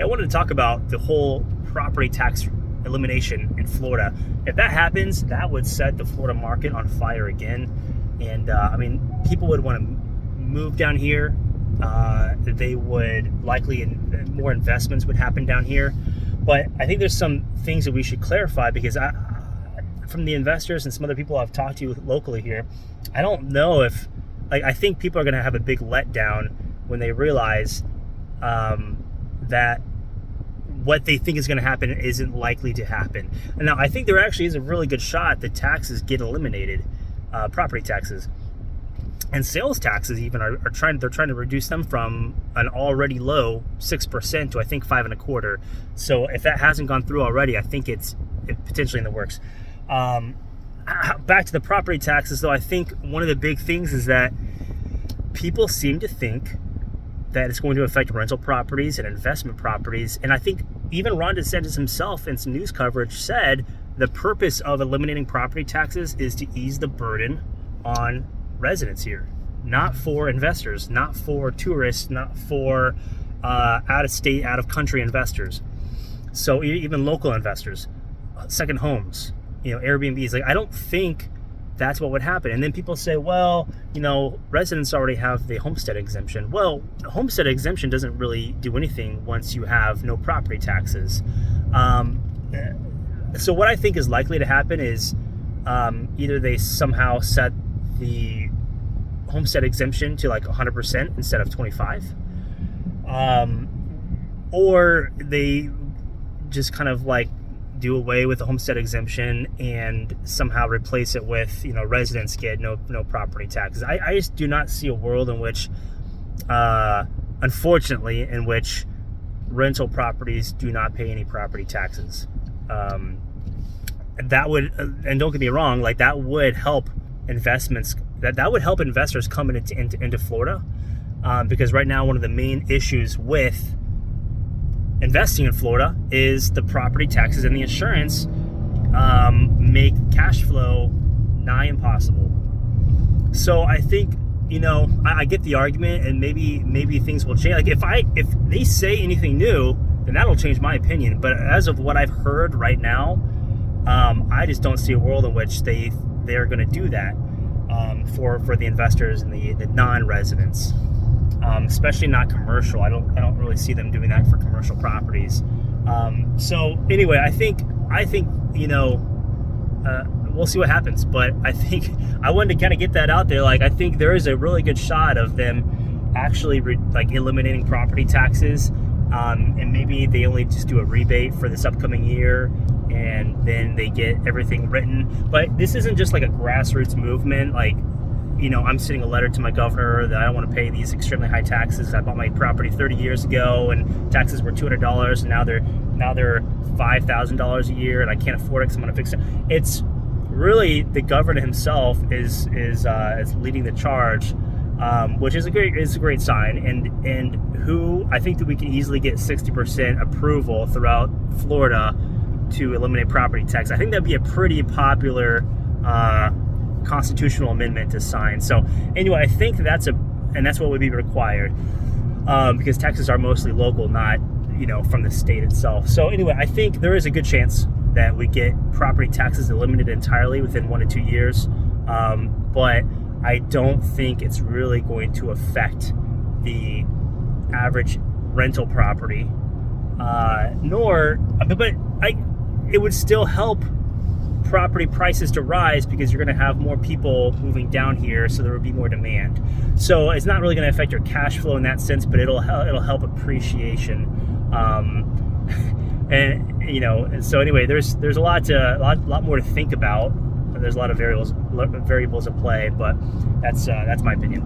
I wanted to talk about the whole property tax elimination in Florida. If that happens, that would set the Florida market on fire again. And I mean, people would want to move down here. They would likely, more investments would happen down here. But I think there's some things that we should clarify, because from the investors and some other people I've talked to locally here, I don't know if, I think people are going to have a big letdown when they realize that what they think is going to happen isn't likely to happen. And now I think there actually is a really good shot that taxes get eliminated, property taxes and sales taxes even they're trying to reduce them from an already low 6% to I think 5.25%. So if that hasn't gone through already, I think it's potentially in the works. Back to the property taxes though, I think one of the big things is that people seem to think that it's going to affect rental properties and investment properties. And I think even Ron DeSantis himself in some news coverage said the purpose of eliminating property taxes is to ease the burden on residents here, not for investors, not for tourists, not for out-of-state, out-of-country investors. So even local investors, second homes, Airbnbs. Like, I don't think that's what would happen. And then people say, well, residents already have the homestead exemption. Well, the homestead exemption doesn't really do anything once you have no property taxes. So what I think is likely to happen is either they somehow set the homestead exemption to like 100% instead of 25%, or they just kind of like do away with the homestead exemption and somehow replace it with, residents get no property taxes. I just do not see a world in which, unfortunately, in which rental properties do not pay any property taxes. That would, and don't get me wrong, like that would help investments. That would help investors coming into Florida, because right now one of the main issues with investing in Florida is the property taxes and the insurance make cash flow nigh impossible. So I think, I get the argument, and maybe things will change. Like if they say anything new, then that'll change my opinion. But as of what I've heard right now, I just don't see a world in which they're going to do that for the investors and the non-residents. Especially not commercial. I don't really see them doing that for commercial properties. So anyway, I think we'll see what happens. But I think I wanted to kind of get that out there. Like, I think there is a really good shot of them actually eliminating property taxes, and maybe they only just do a rebate for this upcoming year, and then they get everything written. But this isn't just like a grassroots movement. Like, I'm sending a letter to my governor that I don't want to pay these extremely high taxes. I bought my property 30 years ago and taxes were $200, and now they're $5,000 a year, and I can't afford it because I'm going to fix it. It's really the governor himself is leading the charge, which is a great sign, and who I think that we can easily get 60% approval throughout Florida to eliminate property tax. I think that'd be a pretty popular constitutional amendment to sign. So anyway, I think that's what would be required, because taxes are mostly local, not from the state itself. So anyway, I think there is a good chance that we get property taxes eliminated entirely within 1 to 2 years, but I don't think it's really going to affect the average rental property, it would still help property prices to rise, because you're going to have more people moving down here, so there will be more demand. So it's not really going to affect your cash flow in that sense, but it'll help appreciation. And so anyway, there's a lot more to think about. There's a lot of variables at play, but that's my opinion.